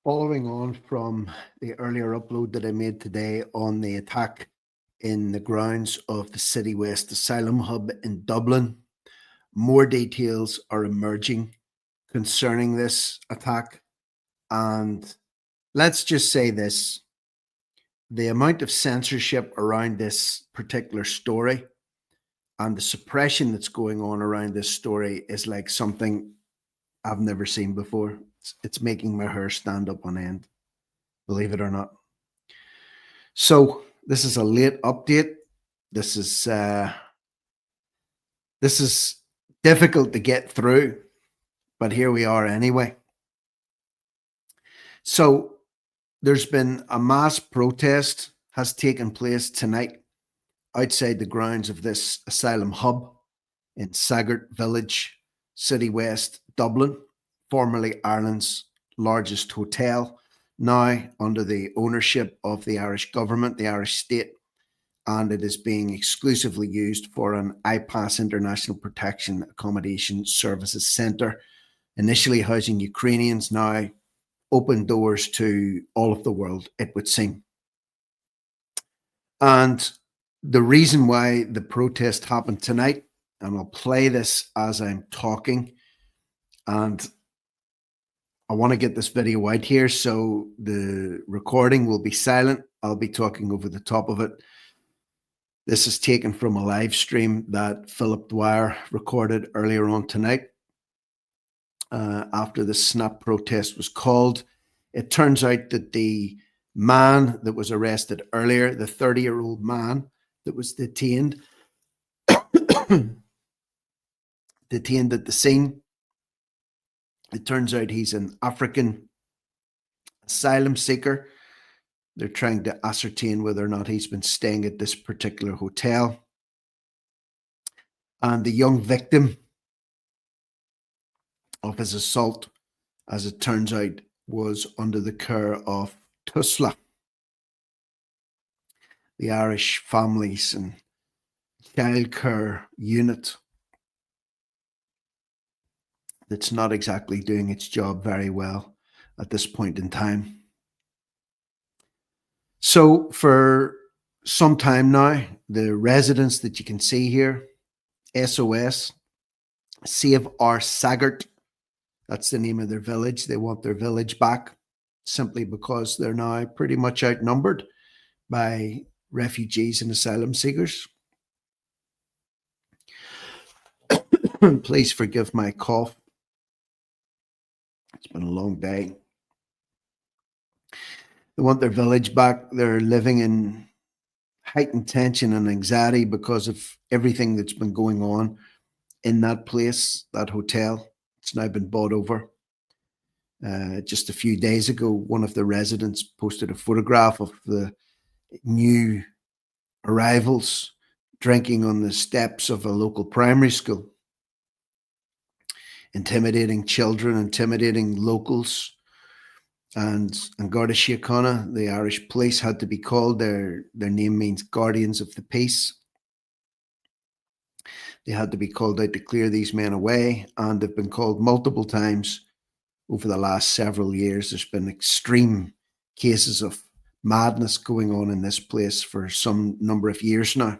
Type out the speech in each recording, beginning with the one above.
Following on from the earlier upload that I made today on the attack in the grounds of the CITYWEST Asylum Hub in Dublin, more details are emerging concerning this attack. And let's just say this, the amount of censorship around this particular story and the suppression that's going on around this story is like something I've never seen before. It's making my hair stand up on end, believe it or not. So this is a late update. This is difficult to get through, but here we are anyway. So there's been a mass protest has taken place tonight outside the grounds of this Asylum Hub in Saggart Village, CITYWEST, Dublin, formerly Ireland's largest hotel, now under the ownership of the Irish government, the Irish state, and it is being exclusively used for an IPAS International Protection Accommodation Services Centre, initially housing Ukrainians, now open doors to all of the world, it would seem. And the reason why the protest happened tonight, and I'll play this as I'm talking, and I want to get this video out here, so the recording will be silent. I'll be talking over the top of it. This is taken from a live stream that Philip Dwyer recorded earlier on tonight after the snap protest was called. It turns out that the man that was arrested earlier, the 30-year-old man that was detained at the scene, it turns out he's an African asylum seeker. They're trying to ascertain whether or not he's been staying at this particular hotel. And the young victim of his assault, as it turns out, was under the care of TUSLA, the Irish Families and Childcare Unit, that's not exactly doing its job very well at this point in time. So for some time now, the residents that you can see here, SOS, Save Our Saggart, that's the name of their village. They want their village back simply because they're now pretty much outnumbered by refugees and asylum seekers. Please forgive my cough. It's been a long day. They want their village back. They're living in heightened tension and anxiety because of everything that's been going on in that place, that hotel. It's now been bought over. Just a few days ago, one of the residents posted a photograph of the new arrivals drinking on the steps of a local primary school, intimidating children, intimidating locals. And Garda Síochána, the Irish police, had to be called. Their name means Guardians of the Peace. They had to be called out to clear these men away, and they've been called multiple times over the last several years. There's been extreme cases of madness going on in this place for some number of years now.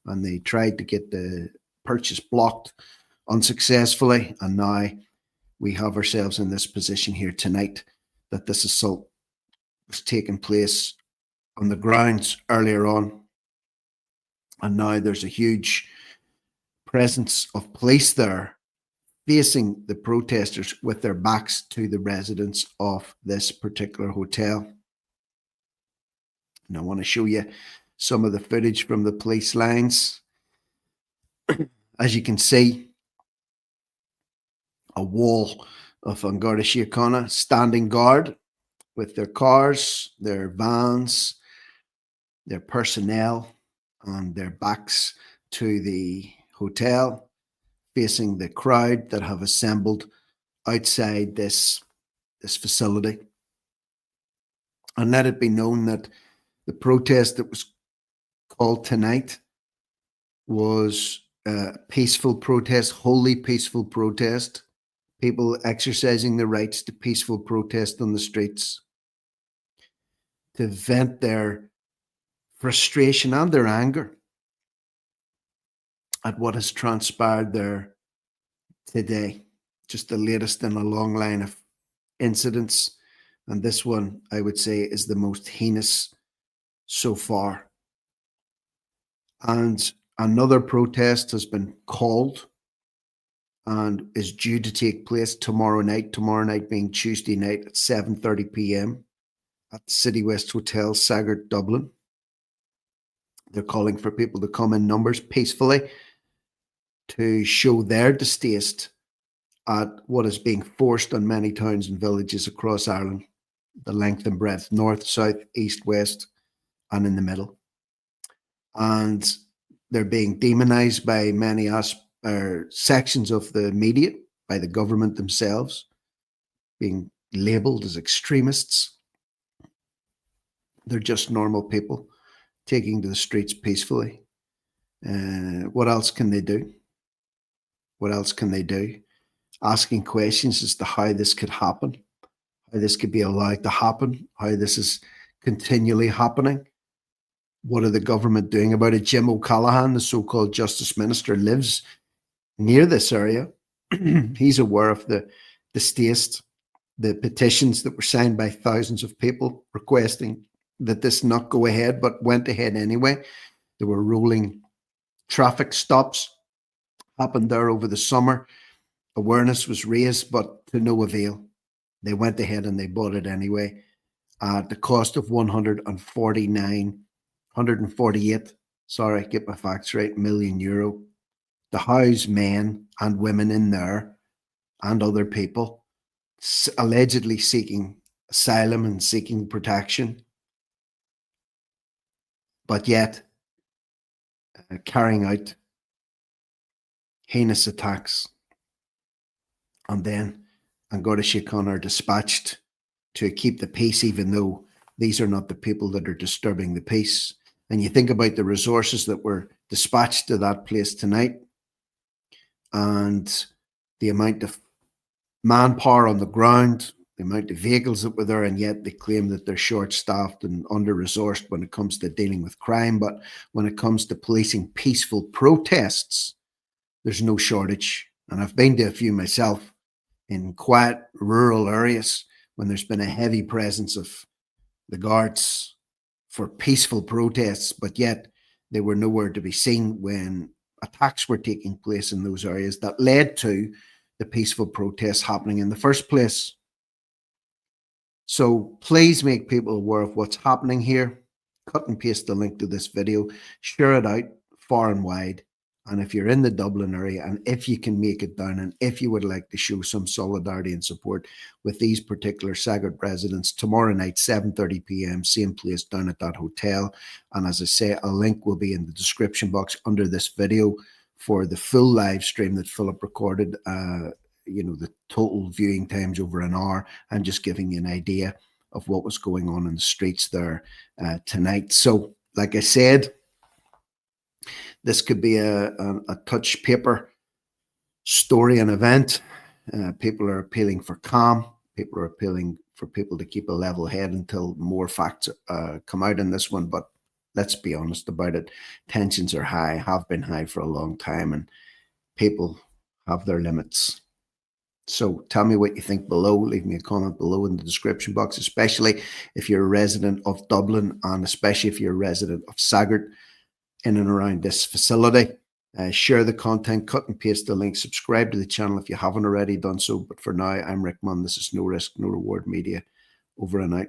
And they tried to get the purchase blocked unsuccessfully. And now we have ourselves in this position here tonight that this assault was taking place on the grounds earlier on. And now there's a huge presence of police there facing the protesters with their backs to the residents of this particular hotel. And I want to show you some of the footage from the police lines. As you can see, a wall of Garda Síochána standing guard with their cars, their vans, their personnel, and their backs to the hotel, facing the crowd that have assembled outside this facility. And let it be known that the protest that was called tonight was a peaceful protest, wholly peaceful protest. people exercising their rights to peaceful protest on the streets, to vent their frustration and their anger at what has transpired there today. Just the latest in a long line of incidents. And this one, I would say, is the most heinous so far. And another protest has been called and is due to take place tomorrow night being Tuesday night at 7:30 p.m. at the CITYWEST Hotel, Saggart, Dublin. They're calling for people to come in numbers peacefully to show their distaste at what is being forced on many towns and villages across Ireland, the length and breadth, north, south, east, west, and in the middle. And they're being demonized by many sections of the media, by the government themselves, being labeled as extremists. They're just normal people taking to the streets peacefully. What else can they do? What else can they do? Asking questions as to how this could happen, how this could be allowed to happen, how this is continually happening. What are the government doing about it? Jim O'Callaghan, the so-called Justice Minister, lives near this area. He's aware of the distaste, the petitions that were signed by thousands of people requesting that this not go ahead, but went ahead anyway. There were rolling traffic stops happened there over the summer. Awareness was raised, but to no avail. They went ahead and they bought it anyway at the cost of 148, sorry, get my facts right, million euro, to house men and women in there and other people allegedly seeking asylum and seeking protection, but yet carrying out heinous attacks. And then Garda Síochána are dispatched to keep the peace, even though these are not the people that are disturbing the peace. And you think about the resources that were dispatched to that place tonight and the amount of manpower on the ground, the amount of vehicles that were there, and yet they claim that they're short-staffed and under-resourced when it comes to dealing with crime. But when it comes to policing peaceful protests, there's no shortage. And I've been to a few myself in quiet rural areas when there's been a heavy presence of the guards for peaceful protests, but yet they were nowhere to be seen when attacks were taking place in those areas that led to the peaceful protests happening in the first place. So please make people aware of what's happening here. Cut and paste the link to this video, share it out far and wide. And if you're in the Dublin area, and if you can make it down, and if you would like to show some solidarity and support with these particular Saggart residents, tomorrow night, 7:30 p.m, same place down at that hotel. And as I say, a link will be in the description box under this video for the full live stream that Philip recorded. The total viewing time's over an hour. I'm just giving you an idea of what was going on in the streets there tonight. So, like I said, this could be a touch paper story and event. People are appealing for calm. People are appealing for people to keep a level head until more facts come out in this one. But let's be honest about it. Tensions are high, have been high for a long time, and people have their limits. So tell me what you think below. Leave me a comment below in the description box, especially if you're a resident of Dublin and especially if you're a resident of Saggart in and around this facility. Share the content, cut and paste the link, subscribe to the channel if you haven't already done so. But for now, I'm Rick Munn. This is No Risk, No Reward Media. Over and out.